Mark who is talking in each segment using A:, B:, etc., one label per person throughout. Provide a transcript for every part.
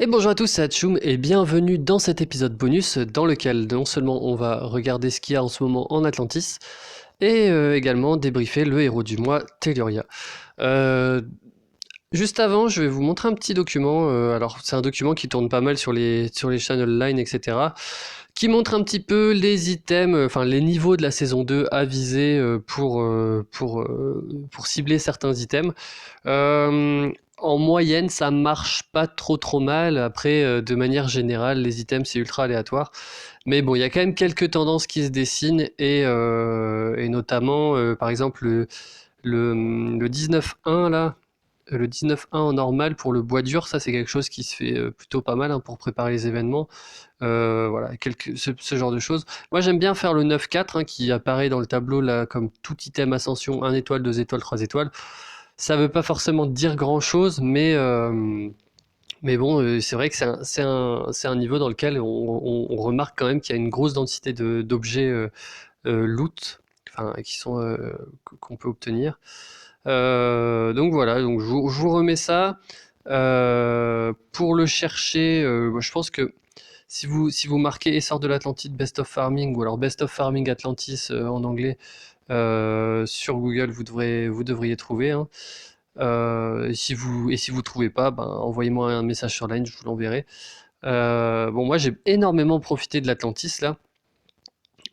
A: Et bonjour à tous, c'est Hatchoum et bienvenue dans cet épisode bonus dans lequel non seulement on va regarder ce qu'il y a en ce moment en Atlantis et également débriefer le héros du mois, Telluria. Euh, Juste avant, je vais vous montrer un petit document. Alors, c'est un document qui tourne pas mal sur les channel line, etc. Qui montre un petit peu les items, enfin les niveaux de la saison 2 à viser pour cibler certains items. En moyenne, ça marche pas trop mal. Après, de manière générale, les items c'est ultra aléatoire. Mais bon, il y a quand même quelques tendances qui se dessinent et notamment, par exemple, le 19.1 là, le 19.1 en normal pour le bois dur, ça c'est quelque chose qui se fait plutôt pas mal hein, pour préparer les événements. Voilà, ce genre de choses. Moi j'aime bien faire le 9.4 hein, qui apparaît dans le tableau là comme tout item ascension 1 étoile, 2 étoiles, 3 étoiles. Ça veut pas forcément dire grand chose, mais bon, c'est vrai que c'est un niveau dans lequel on remarque quand même qu'il y a une grosse densité d'objets loot, enfin, qu'on peut obtenir. Donc voilà, donc je vous remets ça. Pour le chercher, je pense que si vous marquez Essor de l'Atlantide Best of Farming ou alors Best of Farming Atlantis en anglais sur Google, vous devriez trouver. Hein. Et si vous trouvez pas, ben, envoyez-moi un message sur Line, je vous l'enverrai. Bon, moi j'ai énormément profité de l'Atlantis là.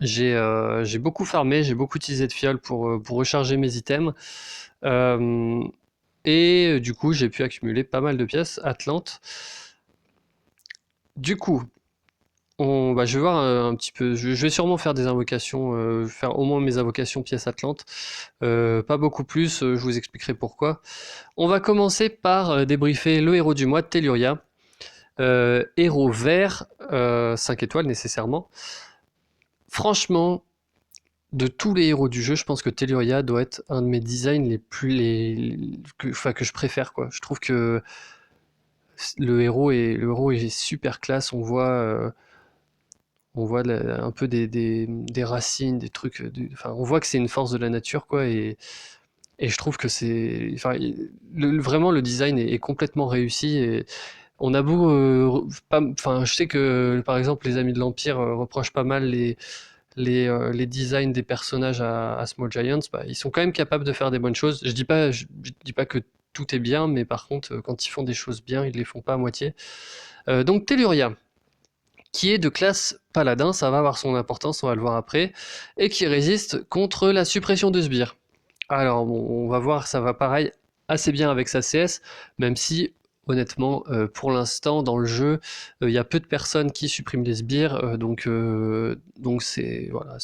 A: J'ai beaucoup farmé, j'ai beaucoup utilisé de fiole pour recharger mes items. Euh, et du coup, j'ai pu accumuler pas mal de pièces Atlante. Du coup, je vais voir un petit peu. Je vais sûrement faire des invocations, faire au moins mes invocations pièces Atlante. Pas beaucoup plus, je vous expliquerai pourquoi. On va commencer par débriefer le héros du mois, Telluria. Héros vert, 5 étoiles nécessairement. Franchement, de tous les héros du jeu, je pense que Telluria doit être un de mes designs les plus que je préfère quoi. Je trouve que le héros est super classe. On voit un peu des racines, des trucs. Enfin, on voit que c'est une force de la nature quoi. Et je trouve que vraiment le design est complètement réussi. Et on a beau, enfin, je sais que par exemple les amis de l'Empire reprochent pas mal les designs des personnages à Small Giants, bah, ils sont quand même capables de faire des bonnes choses. Je dis pas que tout est bien, mais par contre, quand ils font des choses bien, ils les font pas à moitié. Donc Telluria, qui est de classe paladin, ça va avoir son importance, on va le voir après, et qui résiste contre la suppression de sbires. Alors bon, on va voir, ça va pareil assez bien avec sa CS, même si honnêtement, pour l'instant dans le jeu, il y a peu de personnes qui suppriment les sbires, donc c'est voilà,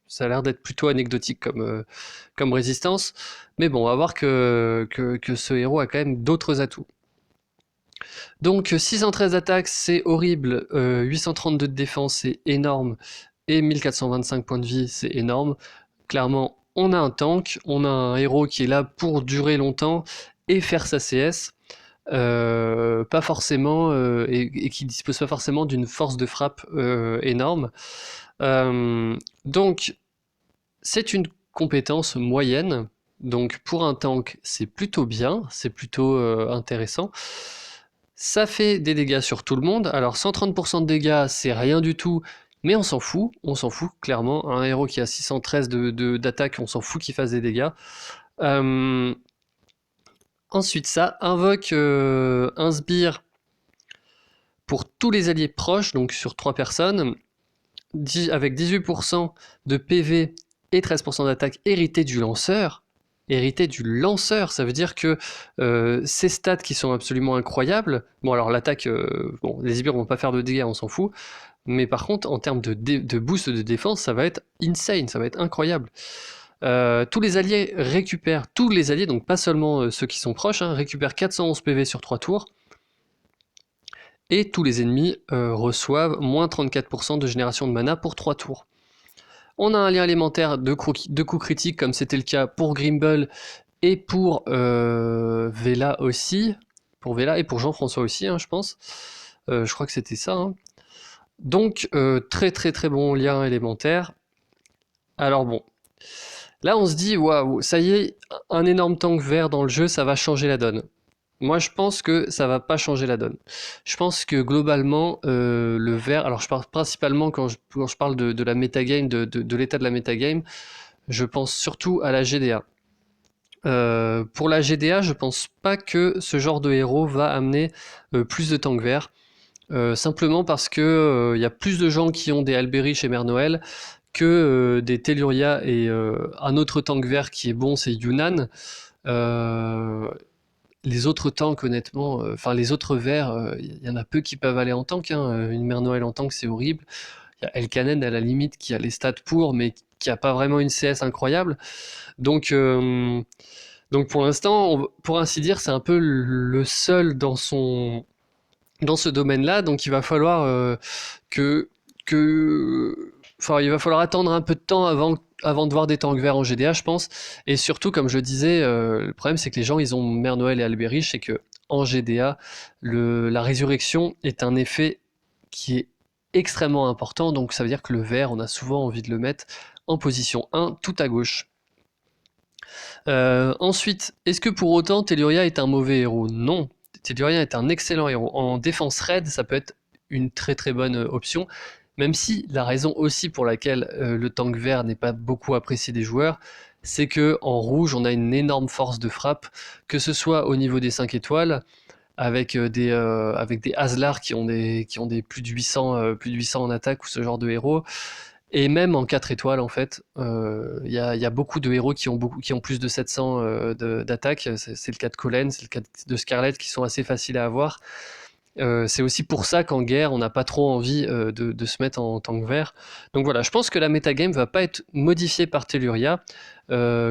A: ça a l'air d'être plutôt anecdotique comme résistance. Mais bon, on va voir que ce héros a quand même d'autres atouts. Donc 613 d'attaque, c'est horrible, 832 de défense, c'est énorme, et 1425 points de vie, c'est énorme. Clairement, on a un tank, on a un héros qui est là pour durer longtemps et faire sa CS. Pas forcément et qui dispose pas forcément d'une force de frappe énorme. Donc c'est une compétence moyenne. Donc pour un tank, c'est plutôt bien, c'est plutôt intéressant. Ça fait des dégâts sur tout le monde. Alors 130% de dégâts, c'est rien du tout, mais on s'en fout clairement. Un héros qui a 613 d'attaque, on s'en fout qu'il fasse des dégâts. Euh, Ensuite, ça invoque un sbire pour tous les alliés proches, donc sur 3 personnes, avec 18% de PV et 13% d'attaque hérité du lanceur. Hérité du lanceur, ça veut dire que ces stats qui sont absolument incroyables, bon alors l'attaque, bon les sbires vont pas faire de dégâts, on s'en fout, mais par contre en termes de boost de défense, ça va être insane, ça va être incroyable. Tous les alliés récupèrent, tous les alliés, donc pas seulement ceux qui sont proches, hein, récupèrent 411 PV sur 3 tours, et tous les ennemis reçoivent moins 34% de génération de mana pour 3 tours. On a un lien élémentaire de coups critiques, comme c'était le cas pour Grimble et pour Vela aussi. Pour Vela et pour Jean-François aussi, hein, je pense. Je crois que c'était ça. Hein. Donc, très très très bon lien élémentaire. Alors bon, là on se dit, waouh, ça y est, un énorme tank vert dans le jeu, ça va changer la donne. Moi, je pense que ça va pas changer la donne. Je pense que globalement, le vert. Alors, je parle principalement quand je parle de la metagame, de l'état de la metagame, je pense surtout à la GDA. Pour la GDA, je pense pas que ce genre de héros va amener plus de tanks verts. Simplement parce que y a plus de gens qui ont des Alberi et Mère Noël que des Telluria et un autre tank vert qui est bon, c'est Yunnan. Euh, les autres tanks, honnêtement, enfin les autres verts, il y en a peu qui peuvent aller en tank, hein. Une Mère Noël en tank, c'est horrible. Il y a Elkanen à la limite qui a les stats pour, mais qui a pas vraiment une CS incroyable. Donc, euh, donc pour l'instant, pour ainsi dire, c'est un peu le seul dans ce domaine-là. Donc il va falloir que, enfin, il va falloir attendre un peu de temps avant de voir des tanks verts en GDA, je pense. Et surtout, comme je le disais, le problème c'est que les gens, ils ont Mère Noël et Alberish, et que en GDA, la résurrection est un effet qui est extrêmement important. Donc ça veut dire que le vert, on a souvent envie de le mettre en position 1, tout à gauche. Ensuite, est-ce que pour autant Telluria est un mauvais héros? Non. Telluria est un excellent héros. En défense raid, ça peut être une très très bonne option, même si la raison aussi pour laquelle le tank vert n'est pas beaucoup apprécié des joueurs, c'est que en rouge, on a une énorme force de frappe, que ce soit au niveau des 5 étoiles, avec des Aslar qui ont des plus de 800 en attaque, ou ce genre de héros, et même en 4 étoiles, en fait, y a beaucoup de héros qui ont plus de 700 d'attaque. C'est le cas de Colin, c'est le cas de Scarlet, qui sont assez faciles à avoir. C'est aussi pour ça qu'en guerre, on n'a pas trop envie de se mettre en tank vert. Donc voilà, je pense que la metagame va pas être modifiée par Telluria.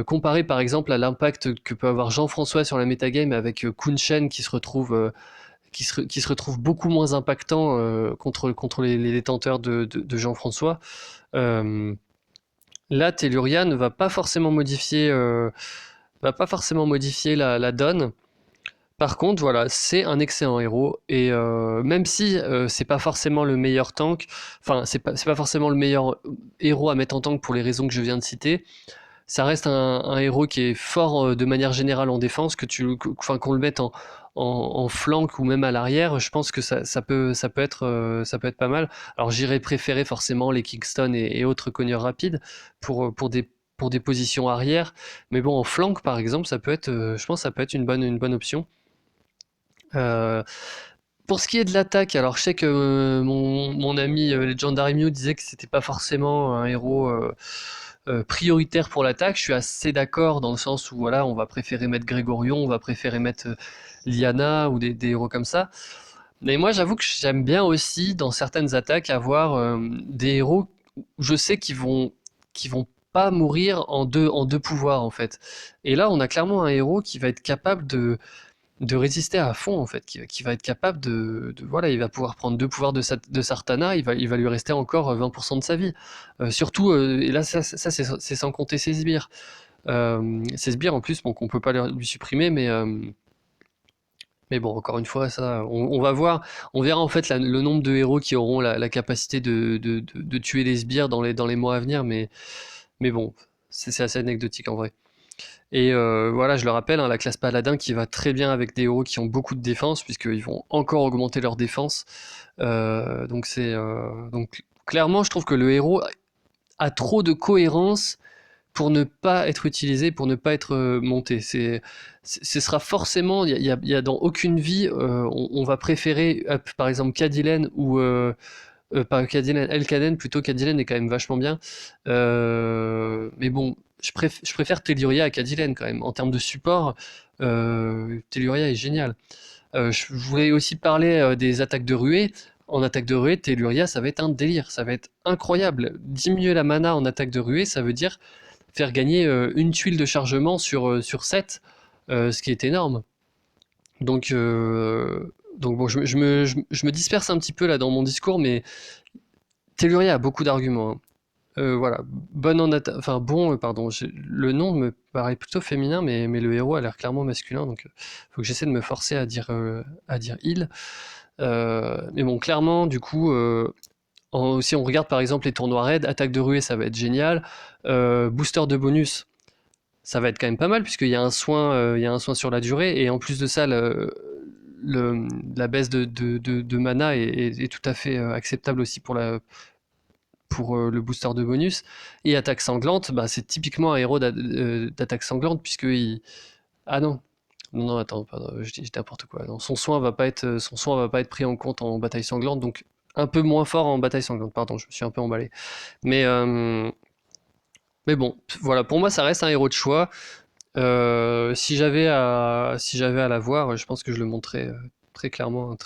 A: Comparé par exemple à l'impact que peut avoir Jean-François sur la metagame avec Kun Shen qui se retrouve beaucoup moins impactant contre les détenteurs de Jean-François. Euh, Là, Telluria ne va pas forcément modifier la donne. Par contre, voilà, c'est un excellent héros, et même si c'est pas forcément le meilleur tank, enfin c'est pas forcément le meilleur héros à mettre en tank pour les raisons que je viens de citer, ça reste un héros qui est fort de manière générale en défense, enfin, qu'on le mette en flank ou même à l'arrière, je pense que ça peut être pas mal. Alors j'irais préférer forcément les Kingston et autres cogneurs rapides pour des positions arrière, mais bon, en flank par exemple, je pense que ça peut être une bonne option. Euh, pour ce qui est de l'attaque, alors je sais que mon ami Legendary Mew disait que c'était pas forcément un héros prioritaire pour l'attaque. Je suis assez d'accord dans le sens où voilà, on va préférer mettre Grégorion, on va préférer mettre Liana ou des héros comme ça. Mais moi, j'avoue que j'aime bien aussi dans certaines attaques avoir des héros où je sais qu'ils vont pas mourir en deux pouvoirs en fait. Et là, on a clairement un héros qui va être capable de résister à fond en fait, qui va être capable voilà, il va pouvoir prendre deux pouvoirs de Sartana, il va lui rester encore 20% de sa vie. Surtout, et là c'est sans compter ses sbires. Ses sbires en plus, bon, qu'on peut pas lui supprimer, mais bon, encore une fois, ça, on va voir, on verra en fait le nombre de héros qui auront la capacité de tuer les sbires dans les mois à venir, mais bon, c'est assez anecdotique en vrai. Et voilà, je le rappelle, hein, la classe paladin qui va très bien avec des héros qui ont beaucoup de défense, puisqu'ils vont encore augmenter leur défense. Donc clairement, je trouve que le héros a trop de cohérence pour ne pas être utilisé, pour ne pas être monté. Ce sera forcément, il y a dans aucune vie, on va préférer, par exemple, Cadilen ou pas Cadillac, Elkaden plutôt. Cadillac est quand même vachement bien. Mais bon, je préfère Telluria à Cadillac quand même. En termes de support, Telluria est génial. Je voulais aussi parler des attaques de ruée. En attaque de ruée, Telluria, ça va être un délire. Ça va être incroyable. Diminuer la mana en attaque de ruée, ça veut dire faire gagner une tuile de chargement sur 7, ce qui est énorme. Donc, bon, je me disperse un petit peu là dans mon discours, mais Telluria a beaucoup d'arguments, hein. Voilà, enfin bon, pardon, le nom me paraît plutôt féminin, mais le héros a l'air clairement masculin, donc faut que j'essaie de me forcer à dire il. Mais bon, clairement, du coup, si on regarde par exemple les tournois raid, attaque de ruée, ça va être génial. Booster de bonus, ça va être quand même pas mal, puisqu'il y a il y a un soin sur la durée, et en plus de ça, la baisse de mana est tout à fait acceptable aussi pour le booster de bonus. Et attaque sanglante, bah, c'est typiquement un héros d'attaque sanglante, puisque il... Ah non, non, attends, pardon, je dis n'importe quoi. Non, son soin va pas être pris en compte en bataille sanglante, donc un peu moins fort en bataille sanglante. Pardon, je me suis un peu emballé. Mais, euh, mais bon, voilà, pour moi, ça reste un héros de choix. Si j'avais à l'avoir, je pense que je le montrais très clairement.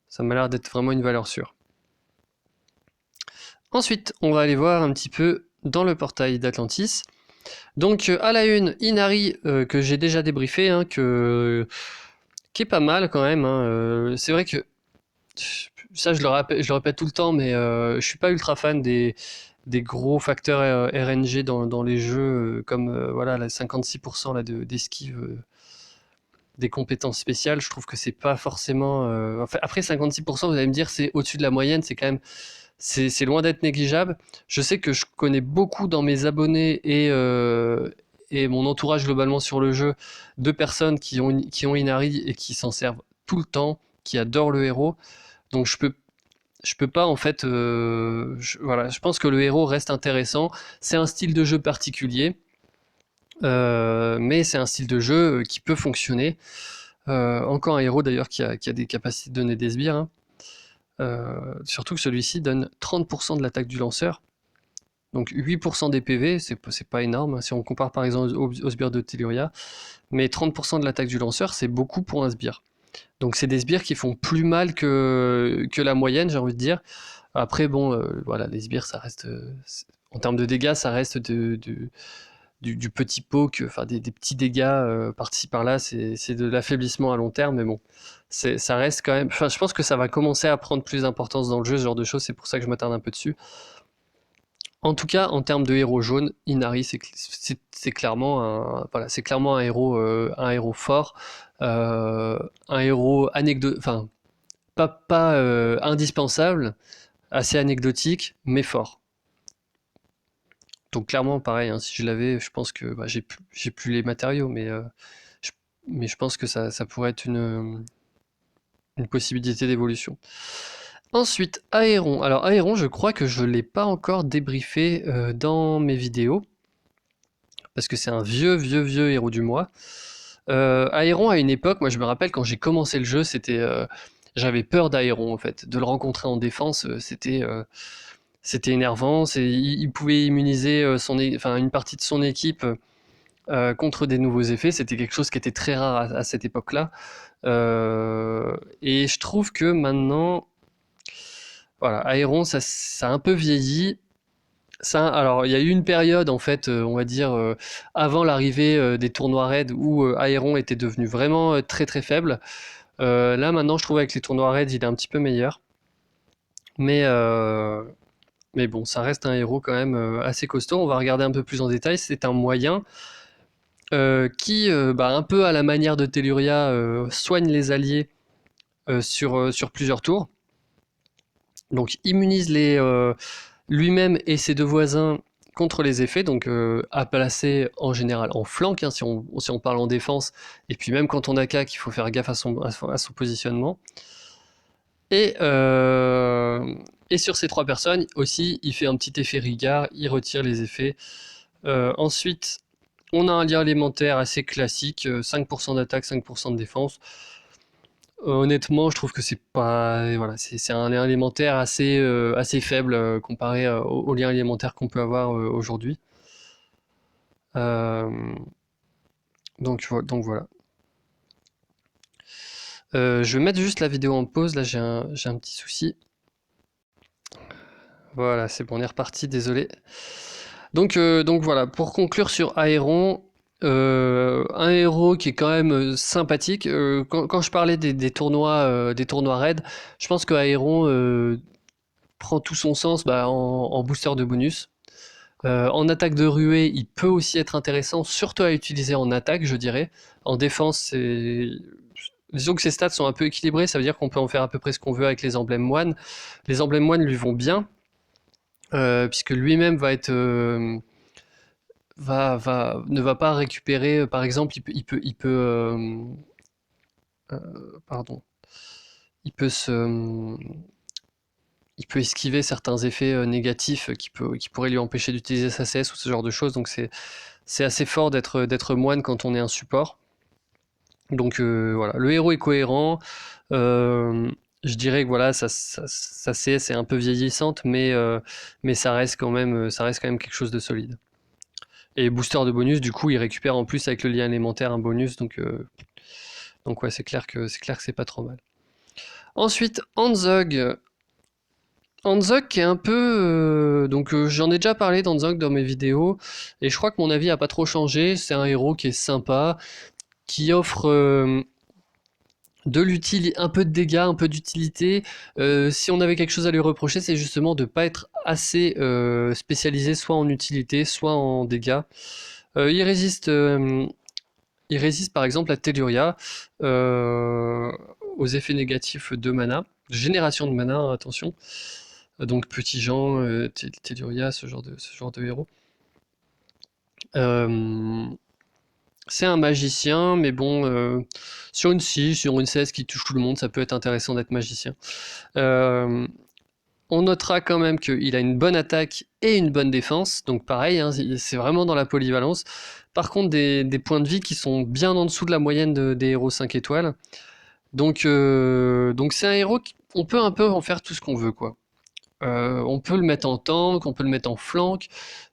A: Ça m'a l'air d'être vraiment une valeur sûre. Ensuite, on va aller voir un petit peu dans le portail d'Atlantis. Donc à la une, Inari, que j'ai déjà débriefé, hein, qui est pas mal quand même. Hein. C'est vrai que ça, je le répète tout le temps, mais je suis pas ultra fan des gros facteurs RNG dans les jeux, comme voilà, la 56% là, d'esquive des compétences spéciales. Je trouve que c'est pas forcément. Enfin, après 56%, vous allez me dire, c'est au-dessus de la moyenne, c'est quand même. C'est loin d'être négligeable. Je sais que je connais beaucoup dans mes abonnés et mon entourage globalement sur le jeu de personnes qui ont Inari et qui s'en servent tout le temps, qui adorent le héros. Donc je peux pas en fait. Voilà, je pense que le héros reste intéressant. C'est un style de jeu particulier, mais c'est un style de jeu qui peut fonctionner. Encore un héros d'ailleurs qui a des capacités de donner des sbires. Hein. Surtout que celui-ci donne 30% de l'attaque du lanceur. Donc 8% des PV, c'est pas énorme, hein, si on compare par exemple au sbire de Telluria. Mais 30% de l'attaque du lanceur, c'est beaucoup pour un sbire. Donc c'est des sbires qui font plus mal que la moyenne, j'ai envie de dire. Après, bon, voilà, les sbires, ça reste... en termes de dégâts, ça reste du petit poke, enfin des petits dégâts par-ci par-là, c'est de l'affaiblissement à long terme, mais bon, ça reste quand même... Enfin, je pense que ça va commencer à prendre plus d'importance dans le jeu, ce genre de choses, c'est pour ça que je m'attarde un peu dessus. En tout cas, en termes de héros jaune, Inari, c'est clairement un héros fort, un héros enfin, pas indispensable, assez anecdotique, mais fort. Donc clairement, pareil, hein, si je l'avais, je pense que bah, j'ai plus les matériaux, je, mais je pense que ça pourrait être une possibilité d'évolution. Ensuite, Aéron. Alors Aéron, je crois que je ne l'ai pas encore débriefé dans mes vidéos, parce que c'est un vieux héros du mois. Aéron, à une époque, moi je me rappelle quand j'ai commencé le jeu, j'avais peur d'Aéron en fait. De le rencontrer en défense, c'était énervant. Il pouvait immuniser une partie de son équipe contre des nouveaux effets. C'était quelque chose qui était très rare à cette époque-là. Et je trouve que maintenant, voilà, Aéron, ça a un peu vieilli. Alors, il y a eu une période, en fait, on va dire, avant l'arrivée des tournois raids où Aéron était devenu vraiment très très faible. Là, maintenant, je trouve avec les tournois raids, il est un petit peu meilleur. Mais, euh, mais bon, ça reste un héros quand même assez costaud. On va regarder un peu plus en détail. C'est un moyen qui, un peu à la manière de Telluria, soigne les alliés sur plusieurs tours. Donc immunise lui-même et ses deux voisins contre les effets, donc à placer en général en flanc, hein, si on parle en défense, et puis même quand on attaque, il faut faire gaffe à son positionnement. Et sur ces trois personnes aussi, il fait un petit effet Rigard, il retire les effets. Ensuite, on a un lien élémentaire assez classique, 5% d'attaque, 5% de défense. Honnêtement, je trouve que c'est pas, voilà, c'est un lien élémentaire assez faible comparé aux liens élémentaires qu'on peut avoir aujourd'hui. Euh, donc voilà. Je vais mettre juste la vidéo en pause. Là, j'ai un petit souci. Voilà, c'est bon, on est reparti. Désolé. Donc voilà. Pour conclure sur Aéron, un héros qui est quand même sympathique. Quand je parlais des tournois raids, je pense que Aéron prend tout son sens en booster de bonus. En attaque de ruée, il peut aussi être intéressant, surtout à utiliser en attaque, je dirais. En défense, disons que ses stats sont un peu équilibrés, ça veut dire qu'on peut en faire à peu près ce qu'on veut avec les emblèmes moines. Les emblèmes moines lui vont bien, puisque lui-même va être ne va pas récupérer, par exemple, pardon, il peut se, il peut esquiver certains effets négatifs qui pourraient lui empêcher d'utiliser sa CS ou ce genre de choses. Donc c'est assez fort d'être moine quand on est un support. Donc voilà, le héros est cohérent. Euh, je dirais que voilà, sa CS est un peu vieillissante, mais ça reste quand même quelque chose de solide. Et booster de bonus, du coup, il récupère en plus avec le lien élémentaire un bonus, donc ouais, c'est clair que c'est pas trop mal. Ensuite, Hanzog. Hanzog qui est un peu... j'en ai déjà parlé d'Hanzog dans mes vidéos, et je crois que mon avis a pas trop changé. C'est un héros qui est sympa, qui offre un peu de dégâts, un peu d'utilité. Si on avait quelque chose à lui reprocher, c'est justement de ne pas être assez spécialisé soit en utilité, soit en dégâts. Euh, il résiste... euh, il résiste par exemple à Telluria, euh, aux effets négatifs de mana, de génération de mana, hein, attention. Donc Petit Jean, Telluria, ce genre de héros. Euh, c'est un magicien, mais bon, sur une 6, sur une 16 qui touche tout le monde, ça peut être intéressant d'être magicien. Euh, on notera quand même qu'il a une bonne attaque et une bonne défense, donc pareil, hein, c'est vraiment dans la polyvalence. Par contre, des points de vie qui sont bien en dessous de la moyenne des héros 5 étoiles. Donc c'est un héros on peut un peu en faire tout ce qu'on veut, quoi. On peut le mettre en tank, on peut le mettre en flank.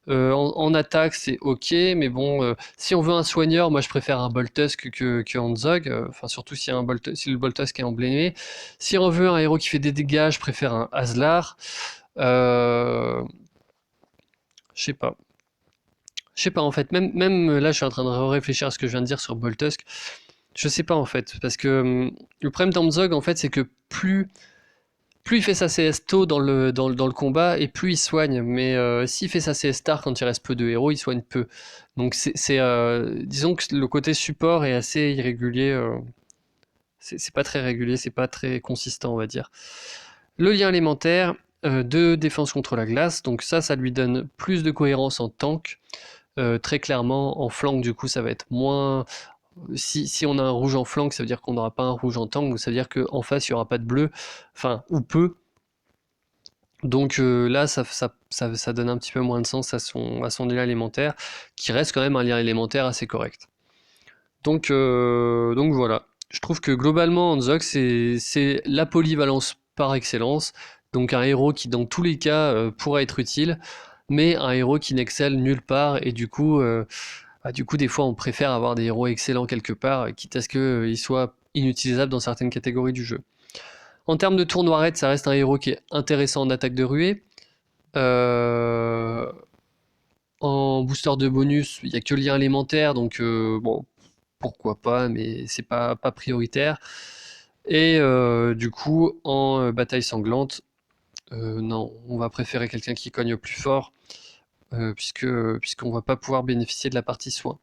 A: En attaque, c'est ok, mais bon, si on veut un soigneur, moi je préfère un Boltusk que Hanzog. Enfin, surtout si, si le Boltusk est emblémé. Si on veut un héros qui fait des dégâts, je préfère un Aslar. Euh, je sais pas. Je sais pas en fait. Même là, je suis en train de réfléchir à ce que je viens de dire sur Boltusk. Je sais pas en fait, parce que le problème d'Hanzog, en fait, c'est que plus il fait sa CS tôt dans le combat, et plus il soigne. Mais s'il fait sa CS tard quand il reste peu de héros, il soigne peu. Donc disons que le côté support est assez irrégulier. C'est pas très régulier, c'est pas très consistant, on va dire. Le lien élémentaire, de défense contre la glace. Donc ça lui donne plus de cohérence en tank. Très clairement, en flank, du coup, ça va être moins... Si on a un rouge en flank, ça veut dire qu'on n'aura pas un rouge en tank, donc ça veut dire qu'en face, il n'y aura pas de bleu, enfin, ou peu. Donc là, ça donne un petit peu moins de sens à son lien élémentaire, qui reste quand même un lien élémentaire assez correct. Donc voilà. Je trouve que globalement, Hanzok, c'est la polyvalence par excellence. Donc un héros qui, dans tous les cas, pourra être utile, mais un héros qui n'excelle nulle part, et du coup, des fois, on préfère avoir des héros excellents quelque part, quitte à ce qu'ils soient inutilisables dans certaines catégories du jeu. En termes de tour noirette, ça reste un héros qui est intéressant en attaque de ruée. Euh, En booster de bonus, il n'y a que le lien élémentaire, donc bon, pourquoi pas, mais c'est pas prioritaire. Et du coup, en bataille sanglante, non, on va préférer quelqu'un qui cogne plus fort, puisqu'on va pas pouvoir bénéficier de la partie soin.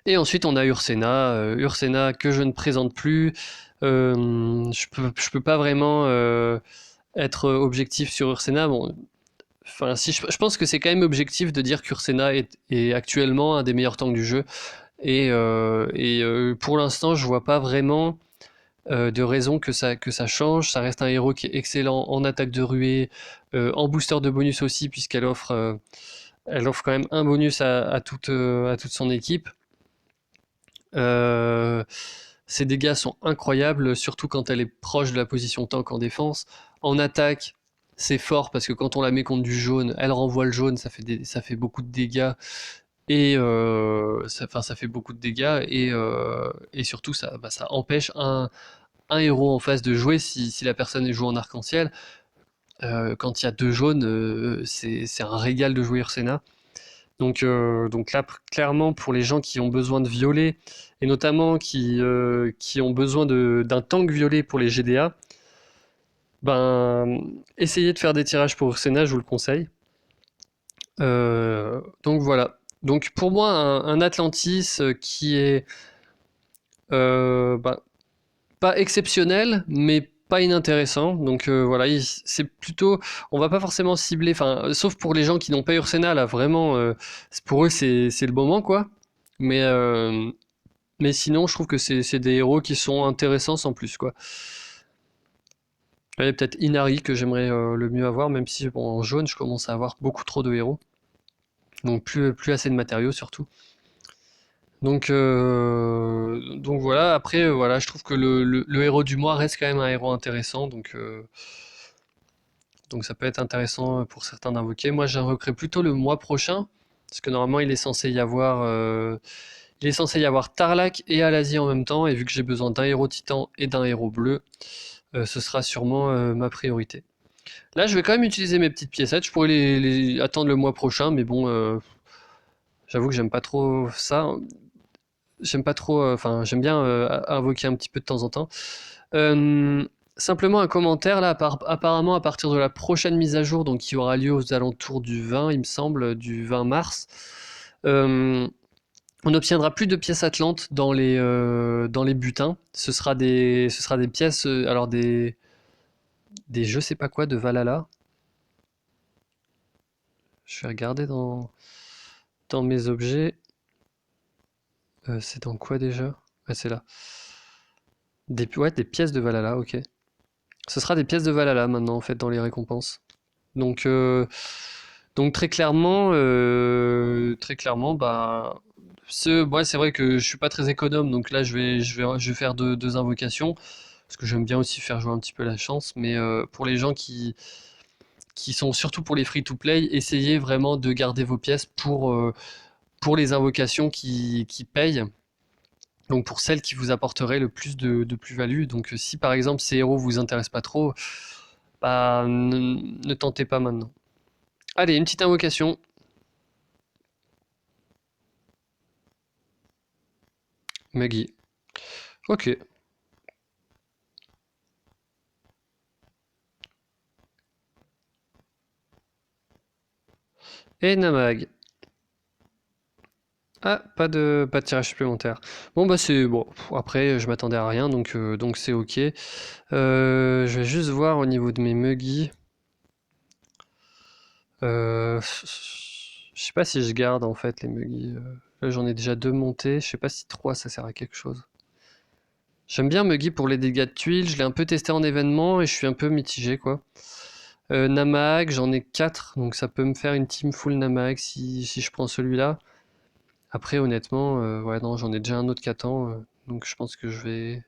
A: Et ensuite, on a Ursena, Ursena que je ne présente plus. Je peux pas vraiment être objectif sur Ursena. Bon, enfin, si je pense que c'est quand même objectif de dire qu'Ursena est actuellement un des meilleurs tanks du jeu. Pour l'instant, je vois pas vraiment de raison que ça change. Ça reste un héros qui est excellent en attaque de ruée, en booster de bonus aussi, elle offre quand même un bonus à toute son équipe. Euh, Ses dégâts sont incroyables, surtout quand elle est proche de la position tank en défense. En attaque, c'est fort parce que quand on la met contre du jaune, elle renvoie le jaune, ça fait beaucoup de dégâts. Et ça fait beaucoup de dégâts et surtout ça empêche un héros en face de jouer si la personne joue en arc-en-ciel. Quand il y a deux jaunes, c'est un régal de jouer Ursena. Donc là, clairement, pour les gens qui ont besoin de violet, et notamment qui ont besoin d'un tank violet pour les GDA, ben, essayez de faire des tirages pour Ursena, je vous le conseille. Donc voilà. Donc pour moi, un Atlantis qui est ben, pas exceptionnel, mais pas inintéressant. Donc voilà, c'est plutôt, on va pas forcément cibler, enfin, sauf pour les gens qui n'ont pas Ursena, là, vraiment, pour eux, c'est le moment, quoi. Mais, euh, mais sinon, je trouve que c'est des héros qui sont intéressants sans plus, quoi. Il y a peut-être Inari que j'aimerais le mieux avoir, même si bon, en jaune, je commence à avoir beaucoup trop de héros. Donc plus assez de matériaux, surtout. Donc voilà, après, voilà, je trouve que le héros du mois reste quand même un héros intéressant, donc ça peut être intéressant pour certains d'invoquer. Moi, j'invoquerai plutôt le mois prochain, parce que normalement, il est censé y avoir Tarlac et Alazi en même temps, et vu que j'ai besoin d'un héros titan et d'un héros bleu, ce sera sûrement ma priorité. Là, je vais quand même utiliser mes petites piécettes, je pourrais les attendre le mois prochain, mais bon, j'avoue que j'aime pas trop ça. J'aime pas trop, enfin, j'aime bien invoquer un petit peu de temps en temps. Euh, Simplement un commentaire là, apparemment à partir de la prochaine mise à jour, donc qui aura lieu aux alentours du 20, il me semble, du 20 mars, euh, on n'obtiendra plus de pièces atlantes dans les butins. Ce sera des pièces, alors des je sais pas quoi de Valhalla. Je vais regarder dans mes objets. C'est dans quoi déjà? Ah, c'est là. Ouais, des pièces de Valhalla, ok. Ce sera des pièces de Valhalla maintenant en fait dans les récompenses. Donc, euh, donc très clairement, bah, ouais, c'est vrai que je suis pas très économe, donc là je vais faire deux invocations parce que j'aime bien aussi faire jouer un petit peu la chance. Mais pour les gens qui sont surtout pour les free-to-play, essayez vraiment de garder vos pièces pour les invocations qui payent. Donc pour celles qui vous apporteraient le plus de plus-value. Donc si par exemple ces héros vous intéressent pas trop, bah ne tentez pas maintenant. Allez, une petite invocation. Muggy. Ok. Et Namag. Ah, pas de tirage supplémentaire. Bon bah c'est bon. Après, je m'attendais à rien, donc c'est ok. Je vais juste voir au niveau de mes Muggy. Je sais pas si je garde en fait les Muggy. Là j'en ai déjà deux montés. Je sais pas si trois ça sert à quelque chose. J'aime bien Muggy pour les dégâts de tuiles. Je l'ai un peu testé en événement et je suis un peu mitigé quoi. Namag, j'en ai 4, donc ça peut me faire une team full Namag si je prends celui-là. Après, honnêtement, ouais, non, j'en ai déjà un autre qui attend, donc je pense que je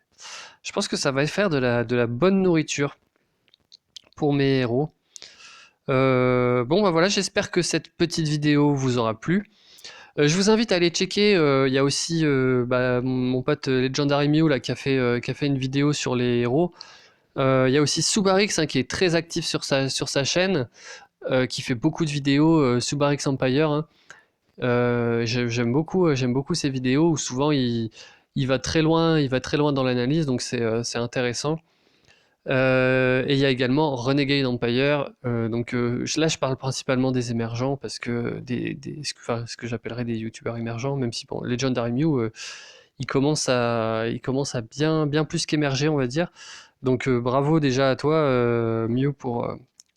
A: pense que ça va faire de la bonne nourriture pour mes héros. Bon, bah voilà, j'espère que cette petite vidéo vous aura plu. Je vous invite à aller checker, il y a aussi bah, mon pote Legendary Mew là, qui a fait une vidéo sur les héros. Il y a aussi Subarix hein, qui est très actif sur sa chaîne, qui fait beaucoup de vidéos, Subarix Empire. Hein. J'aime beaucoup ces vidéos où souvent il va très loin dans l'analyse, donc c'est intéressant. Et il y a également Renegade Empire. Là, je parle principalement des émergents parce que ce que j'appellerais des youtubeurs émergents, même si bon, Legendary Mew, il commence à bien plus qu'émerger, on va dire. Donc bravo déjà à toi, Mew,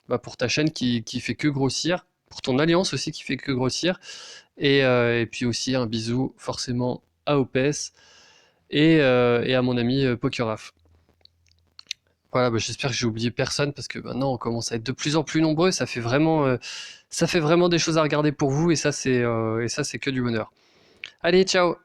A: bah, pour ta chaîne qui fait que grossir, pour ton alliance aussi qui fait que grossir. Et puis aussi un bisou forcément à OPS et à mon ami Pokeraf. Voilà, bah, j'espère que j'ai oublié personne parce que maintenant on commence à être de plus en plus nombreux. Ça fait vraiment des choses à regarder pour vous et ça c'est que du bonheur. Allez, ciao!